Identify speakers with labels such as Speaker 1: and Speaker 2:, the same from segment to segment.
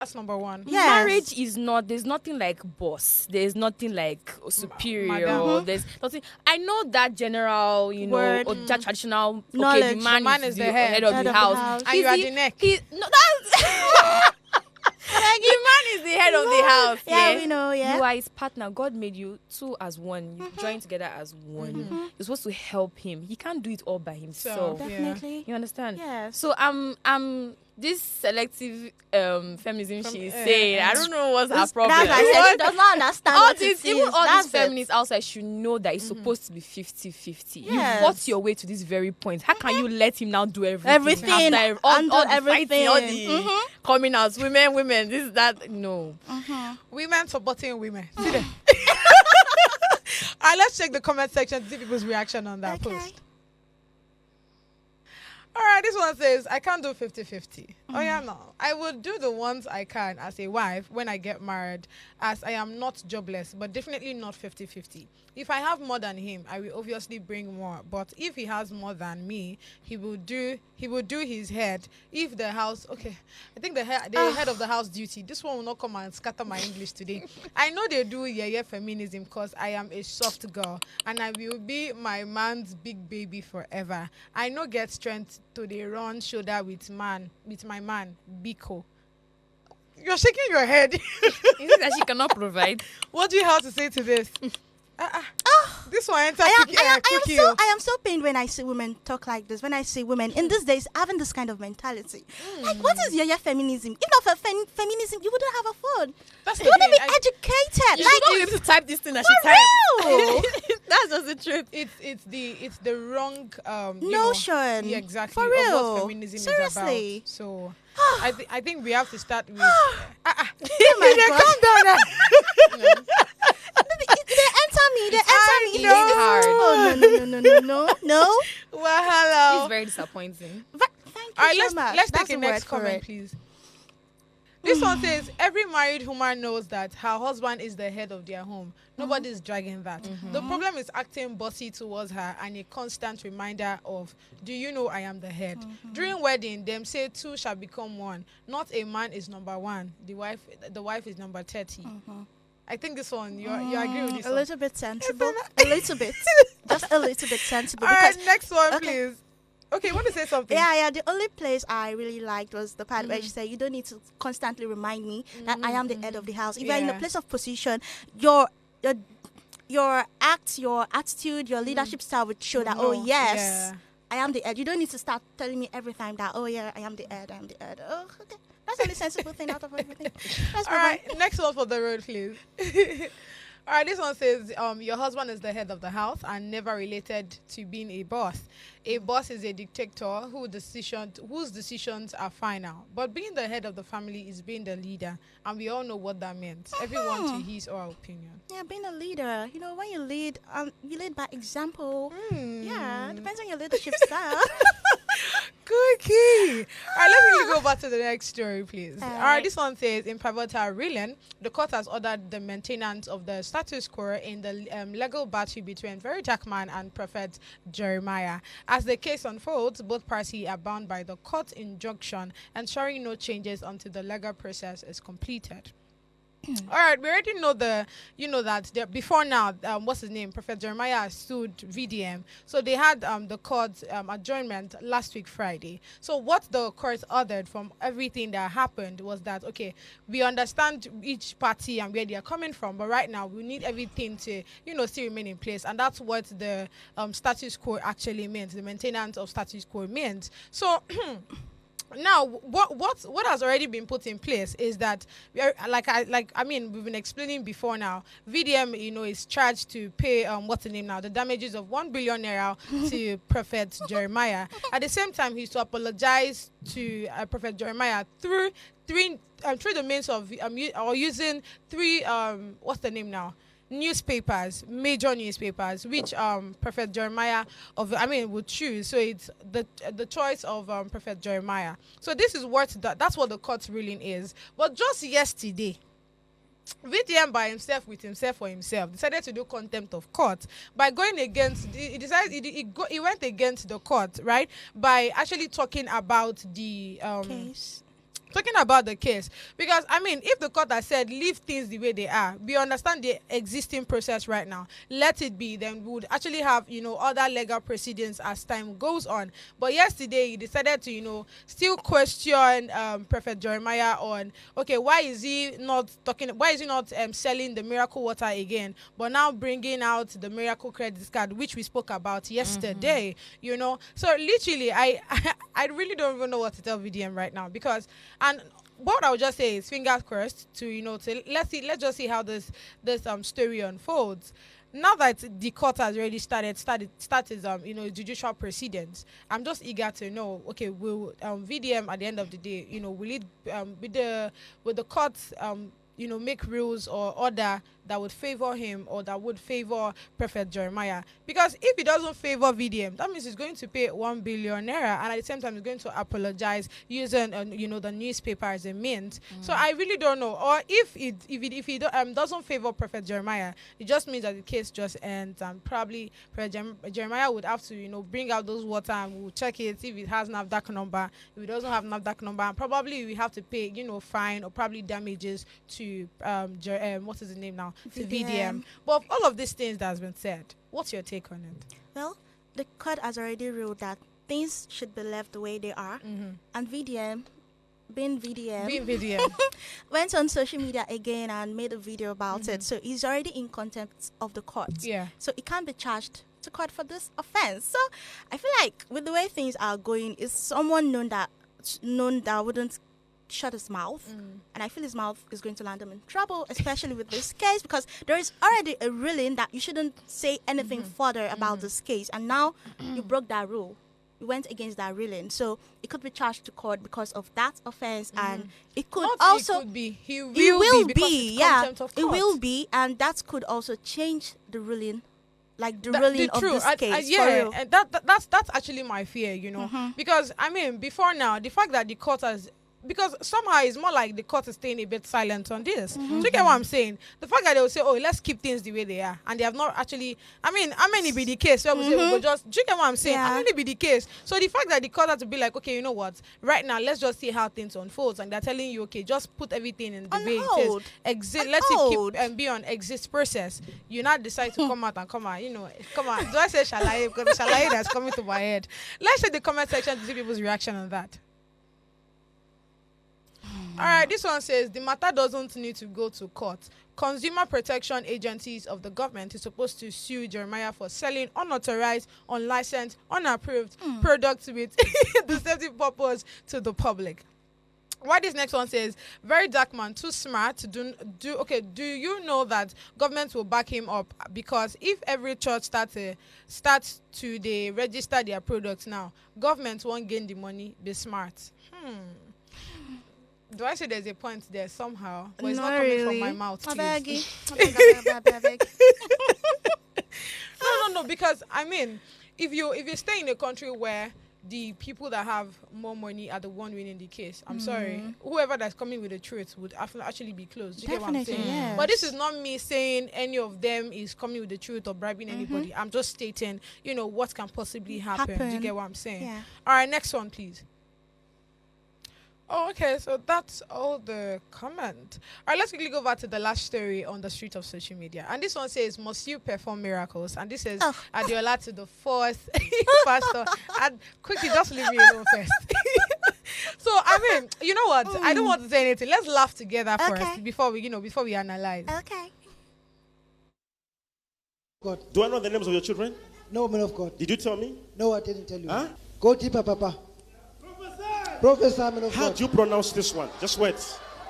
Speaker 1: That's number one.
Speaker 2: Yes.
Speaker 3: Marriage is not, there's nothing like boss. There's nothing like superior.
Speaker 1: Madam.
Speaker 3: There's nothing. I know that general, you know,
Speaker 2: Word.
Speaker 3: or that traditional, okay,
Speaker 2: Knowledge.
Speaker 3: the man is the head of the house.
Speaker 1: And you are the neck.
Speaker 3: No, that's... the man is the head of the house.
Speaker 2: Yeah, we know, yeah.
Speaker 3: You are his partner. God made you two as one. You join together as one. You're supposed to help him. He can't do it all by himself.
Speaker 2: Definitely.
Speaker 3: You understand?
Speaker 2: Yes.
Speaker 3: So this selective feminism she's saying, I don't know what's her problem.
Speaker 2: That's why I said she does not understand
Speaker 3: all
Speaker 2: what
Speaker 3: these,
Speaker 2: it
Speaker 3: even
Speaker 2: is.
Speaker 3: all
Speaker 2: That's
Speaker 3: these feminists outside should know that it's supposed to be 50-50. You
Speaker 2: Yes.
Speaker 3: fought your way to this very point. How can you let him now do everything?
Speaker 2: Everything,
Speaker 3: After all the
Speaker 2: everything.
Speaker 3: fighting, all the coming out, women, this, that, no.
Speaker 1: Women supporting women. See them. Let's check the comment section to see people's reaction on that post. All right, this one says, I can't do 50-50. Oh, yeah, no. I would do the ones I can as a wife when I get married, as I am not jobless, but definitely not 50-50. If I have more than him, I will obviously bring more. But if he has more than me, he will do his head. If the house, okay, I think the head of the house duty, this one will not come and scatter my English today. I know they do feminism because I am a soft girl and I will be my man's big baby forever. I no get strength to the run shoulder with my man, Biko. You're shaking your head.
Speaker 3: Is it that she cannot provide?
Speaker 1: What do you have to say to this? This one enters
Speaker 2: I am so pained when I see women talk like this. When I see women in these days having this kind of mentality, like, what is your feminism? If not for feminism, you wouldn't have a phone. You wouldn't be educated.
Speaker 3: You should not be able to type this thing that she typed. That's just the truth.
Speaker 1: It's the wrong
Speaker 2: notion.
Speaker 1: Yeah, exactly.
Speaker 2: For real.
Speaker 1: Of what feminism
Speaker 2: Seriously.
Speaker 1: is about. So I think we have to start with.
Speaker 2: Oh my God.
Speaker 1: Calm down.
Speaker 2: They enter me.
Speaker 3: It's hard.
Speaker 2: Oh, no.
Speaker 1: Well, hello.
Speaker 3: It's very disappointing.
Speaker 2: Thank
Speaker 1: All
Speaker 2: you
Speaker 1: right,
Speaker 2: so much.
Speaker 1: let's
Speaker 2: That's
Speaker 1: take a
Speaker 2: the
Speaker 1: next
Speaker 2: word for
Speaker 1: comment,
Speaker 2: it.
Speaker 1: please. This one says, every married woman knows that her husband is the head of their home. Nobody's dragging that. The problem is acting bossy towards her and a constant reminder of, do you know I am the head? During wedding, them say two shall become one. Not a man is number one. The wife is number 30. I think this one, you agree with this
Speaker 2: A
Speaker 1: one?
Speaker 2: little bit sensible. A little bit. Just a little bit sensible.
Speaker 1: All right,
Speaker 2: Because
Speaker 1: next one, please. Okay, you want to say something?
Speaker 2: Yeah. The only place I really liked was the part where she said, you don't need to constantly remind me that I am the head of the house. If you're in a place of position, your act, your attitude, your leadership style would show that, oh, yes, I am the head. You don't need to start telling me every time that, oh, yeah, I am the head. Oh, okay. That's the only sensible thing out of everything. All
Speaker 1: right, next one for the road, please. All right, this one says, your husband is the head of the house and never related to being a boss. A boss is a dictator whose decisions are final. But being the head of the family is being the leader, and we all know what that means. Everyone to his or her opinion.
Speaker 2: Yeah, being a leader. You know, when you lead by example. Yeah, depends on your leadership style.
Speaker 1: Cookie. All right, let's really go back to the next story, please. All right, this one says, in Pivotal Reeling, the court has ordered the maintenance of the status quo in the legal battle between Very Jackman and Prophet Jeremiah. As the case unfolds, both parties are bound by the court injunction, ensuring no changes until the legal process is completed. All right, we already know that before now, what's his name? Prophet Jeremiah sued VDM. So they had the court adjournment last week, Friday. So what the court ordered from everything that happened was that, okay, we understand each party and where they are coming from, but right now we need everything to, still remain in place. And that's what the status quo actually means, the maintenance of status quo means. So now, what has already been put in place is that we've been explaining before now. VDM, is charged to pay what's the name now? The damages of 1 billion naira to Prophet Jeremiah. At the same time, he's to apologize to Prophet Jeremiah through the means of using three what's the name now? Major newspapers, which Prophet Jeremiah would choose. So it's the choice of Prophet Jeremiah. So this is that's what the court's ruling is. But just yesterday, VDM by himself decided to do contempt of court by going against. He went against the court, right? By actually talking about the
Speaker 2: case.
Speaker 1: talking about the case, because I mean, if the court has said leave things the way they are, we understand the existing process right now, let it be, then we would actually have, you know, other legal proceedings as time goes on. But yesterday he decided to, you know, still question Prophet Jeremiah on, okay, why is he not selling the miracle water again, but now bringing out the miracle credit card, which we spoke about yesterday, you know. So literally I I really don't even know what to tell VDM right now, because, and what I would just say is fingers crossed to, you know, to let's just see how this story unfolds. Now that the court has already started you know, judicial proceedings, I'm just eager to know, okay, will VDM at the end of the day, you know, will it with the court you know, make rules or order that would favor him or that would favor Prophet Jeremiah? Because if he doesn't favor VDM, that means he's going to pay 1 billion naira, and at the same time he's going to apologize using you know, the newspaper as a mint. So I really don't know. Or if he doesn't favor Prophet Jeremiah, it just means that the case just ends, and probably Prophet Jeremiah would have to, you know, bring out those water and we'll check it if it has NAFDAC number. If it doesn't have NAFDAC number, and probably we have to pay, you know, fine or probably damages to what is the name now? To VDM. But of all of these things that has been said, what's your take on it?
Speaker 2: Well, the court has already ruled that things should be left the way they are, and VDM, being VDM, went on social media again and made a video about it. So he's already in contempt of the court. Yeah. So he can't be charged to court for this offense. So I feel like with the way things are going, is someone known that wouldn't shut his mouth, and I feel his mouth is going to land him in trouble, especially with this case, because there is already a ruling that you shouldn't say anything further about this case, and now you broke that rule. You went against that ruling, so it could be charged to court because of that offense, and it could
Speaker 1: he will be,
Speaker 2: yeah, it will be, and that could also change the ruling. Like the ruling of this case.
Speaker 1: Yeah, and that's actually my fear, you know, because I mean, before now, the fact that the court has, because somehow it's more like the court is staying a bit silent on this. Do you get what I'm saying? The fact that they will say, oh, let's keep things the way they are, and they have not actually, I mean, how many be the case? So we say, we'll just, do you get what I'm saying? How many be the case? So the fact that the court had to be like, okay, you know what, right now, let's just see how things unfold, and they're telling you, okay, just put everything in the way it is. Let it keep and be on exist process. You not decide to come out, you know, come on. Do I say shalaye? Because the shalaye that's coming to my head. Let's check the comment section to see people's reaction on that. All right, this one says the matter doesn't need to go to court. Consumer protection agencies of the government is supposed to sue Jeremiah for selling unauthorized, unlicensed, unapproved products with deceptive purpose to the public. Why this next one says, very dark man, too smart to do you know that government will back him up? Because if every church starts to they register their products now, government won't gain the money, be smart. Do I say there's a point there somehow? But it's not coming from my mouth, please. No, because I mean, if you stay in a country where the people that have more money are the one winning the case, I'm sorry, whoever that's coming with the truth would actually be closed. Do you get what I'm saying?
Speaker 2: Yes.
Speaker 1: But this is not me saying any of them is coming with the truth or bribing anybody. I'm just stating, you know, what can possibly happen. Do you get what I'm saying?
Speaker 2: Yeah.
Speaker 1: All right, next one, please. Oh, okay, so that's all the comment. All right, let's quickly go back to the last story on the street of social media. And this one says, must you perform miracles? And this is Adiola to the fourth pastor. And quickly, just leave me alone first. So, I mean, you know what? I don't want to say anything. Let's laugh together first before we analyze.
Speaker 2: Okay.
Speaker 4: God. Do I know the names of your children?
Speaker 5: No, man of God.
Speaker 4: Did you tell me?
Speaker 5: No, I didn't tell you.
Speaker 4: Huh?
Speaker 5: Go deeper, Papa. Prophesy, man of God.
Speaker 4: How do you pronounce this one? Just wait.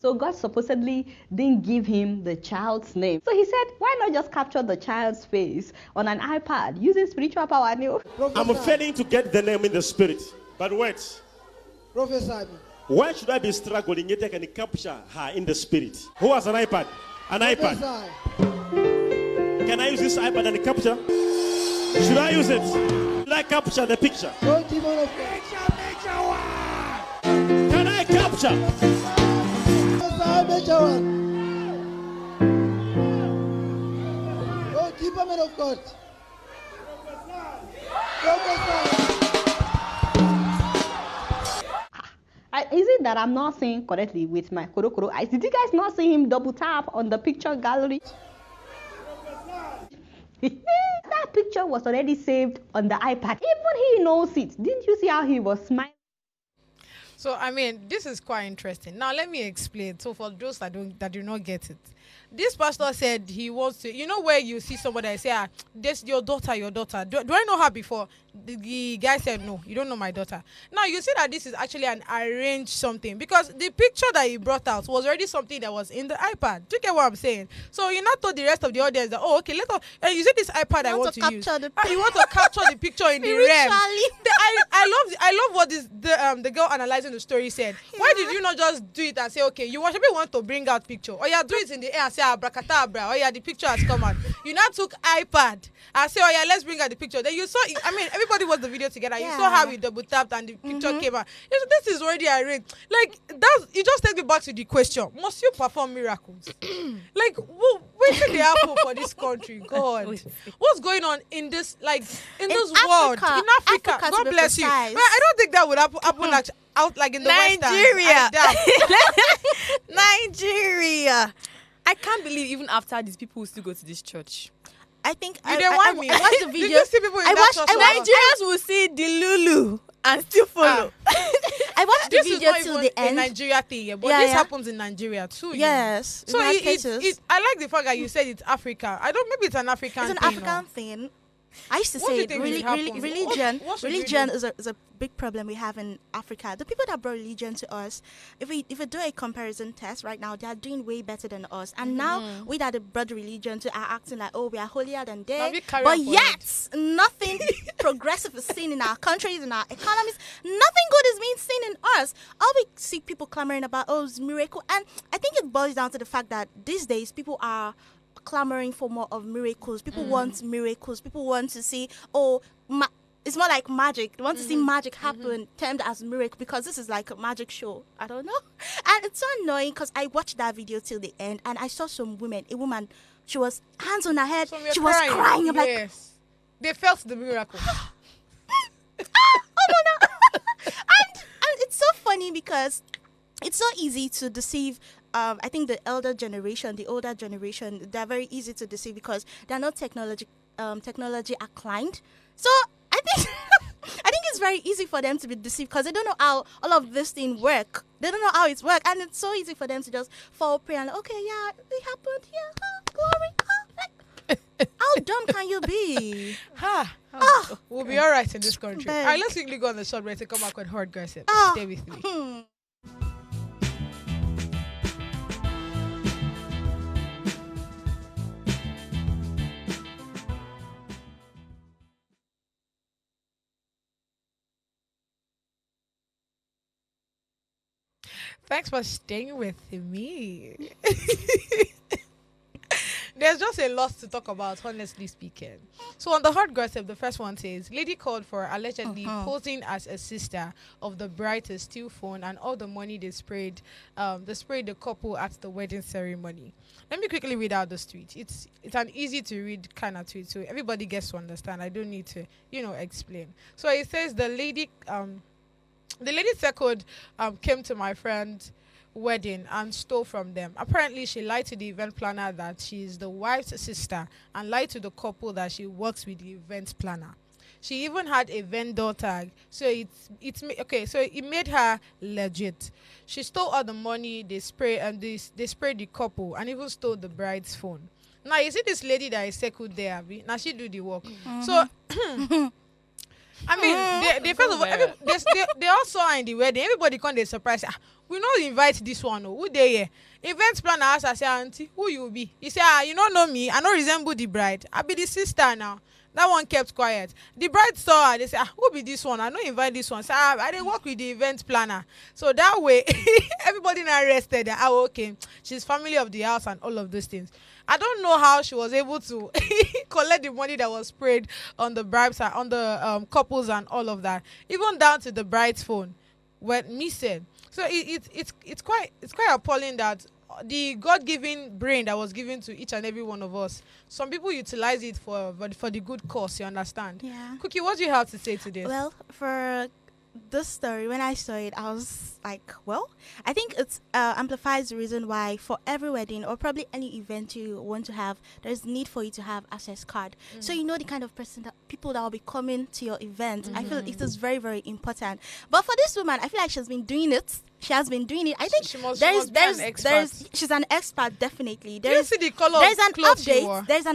Speaker 6: So God supposedly didn't give him the child's name. So he said, why not just capture the child's face on an iPad using spiritual power?
Speaker 4: I'm failing to get the name in the spirit. But wait.
Speaker 5: Prophesy.
Speaker 4: Why should I be struggling yet I can capture her in the spirit? Who has an iPad? An iPad. Can I use this iPad and capture? Should I use it? Should I capture the picture? Can I capture?
Speaker 5: Go deeper, man of God.
Speaker 6: Is it that I'm not seeing correctly with my Korokoro eyes? Did you guys not see him double tap on the picture gallery? That picture was already saved on the iPad. Even he knows it. Didn't you see how he was smiling?
Speaker 1: So I mean, this is quite interesting. Now let me explain. So for those that do not get it, this pastor said he wants to. You know where you see somebody and say, this your daughter. Do I know her before? The guy said, no, you don't know my daughter. Now you see that this is actually an arranged something, because the picture that he brought out was already something that was in the iPad. Do you get what I'm saying? So you not told the rest of the audience that, oh, okay, you see this iPad I want to use. You want to capture the picture in the RAM. I love what the girl analyzing the story said. Yeah. Why did you not just do it and say, okay, you want to bring out picture, or do it in the air and say abracadabra, or the picture has come out. You now took iPad and say, oh yeah, let's bring out the picture. Then you saw it. I mean, everybody watched the video together. Yeah. You saw how we double tapped and the picture came out. This is already arranged. Like that, it just takes me back to the question: must you perform miracles? Like, what's the apple for this country? God, what's going on in this world in Africa? God bless you. Well, I don't think that would happen out like in the
Speaker 3: Nigeria.
Speaker 1: Nigeria.
Speaker 3: I can't believe even after these people will still go to this church.
Speaker 2: I think
Speaker 1: I watched the video. Did you see people in that church?
Speaker 3: Nigerians will see the Lulu and still follow.
Speaker 2: I watched the video till the end.
Speaker 1: A Nigeria thing, but this happens in Nigeria too.
Speaker 2: Yes.
Speaker 1: So I like the fact that you said it's Africa. Maybe it's an African thing.
Speaker 2: It's an African thing. I used to say religion is a big problem we have in Africa. The people that brought religion to us, if we do a comparison test right now, they are doing way better than us. And now we that brought religion to are acting like, oh, we are holier than they. But yet, nothing progressive is seen in our countries, in our economies. Nothing good is being seen in us. All we see people clamoring about, oh, it's miracle. And I think it boils down to the fact that these days people are clamoring for more of miracles. People want miracles. People want to see, it's more like magic. They want to see magic happen, termed as miracle, because this is like a magic show. I don't know. And it's so annoying because I watched that video till the end and I saw a woman, she was hands on her head. She was crying. I'm like,
Speaker 1: they felt the miracle.
Speaker 2: Oh no. and it's so funny because it's so easy to deceive. I think the older generation, they're very easy to deceive because they're not technology acclaimed. So I think it's very easy for them to be deceived because they don't know how all of this thing work. They don't know how it's work, and it's so easy for them to just fall prey and okay, yeah, it happened. Yeah, glory. How dumb can you be?
Speaker 1: We'll be all right in this country. All right, let's quickly go on the short break to come back with hard gossip. Stay with me. Thanks for staying with me. There's just a lot to talk about, honestly speaking. So on the hard gossip, the first one says, lady called for allegedly posing as a sister of the bride to steal phone and all the money they sprayed the couple at the wedding ceremony. Let me quickly read out the tweet. It's an easy to read kind of tweet, so everybody gets to understand. I don't need to, explain. So it says the lady circled came to my friend's wedding and stole from them. Apparently, she lied to the event planner that she is the wife's sister and lied to the couple that she works with the event planner. She even had a vendor tag, so it made her legit. She stole all the money they sprayed the couple and even stole the bride's phone. Now you see this lady that is circled there, now she do the work. So I mean, they first of all, they all saw her in the wedding. Everybody come, they surprised. We not invite this one. Who they here? Event planner asked, I say, auntie, who you be? He said, you don't know me. I don't resemble the bride. I be the sister now. That one kept quiet. The bride saw her. They said, who be this one? I don't invite this one. So I didn't work with the event planner. So that way, everybody now rested. Okay, she's family of the house and all of those things. I don't know how she was able to collect the money that was sprayed on the bribes, on the couples and all of that, even down to the bride's phone, went missing. So it's quite appalling that the God-given brain that was given to each and every one of us, some people utilize it for the good cause. You understand?
Speaker 2: Yeah.
Speaker 1: Cookie, what do you have to say to this?
Speaker 2: Well, for this story, when I saw it, I was like, well, I think it amplifies the reason why for every wedding or probably any event you want to have, there's need for you to have access card. So you know the kind of people that will be coming to your event. I feel it is very, very important. But for this woman, I feel like she's been doing it. She has been doing it. I think she's an expert, definitely.
Speaker 1: You see the color
Speaker 2: there's an
Speaker 1: of clothes she
Speaker 2: update.
Speaker 1: wore?
Speaker 2: There's an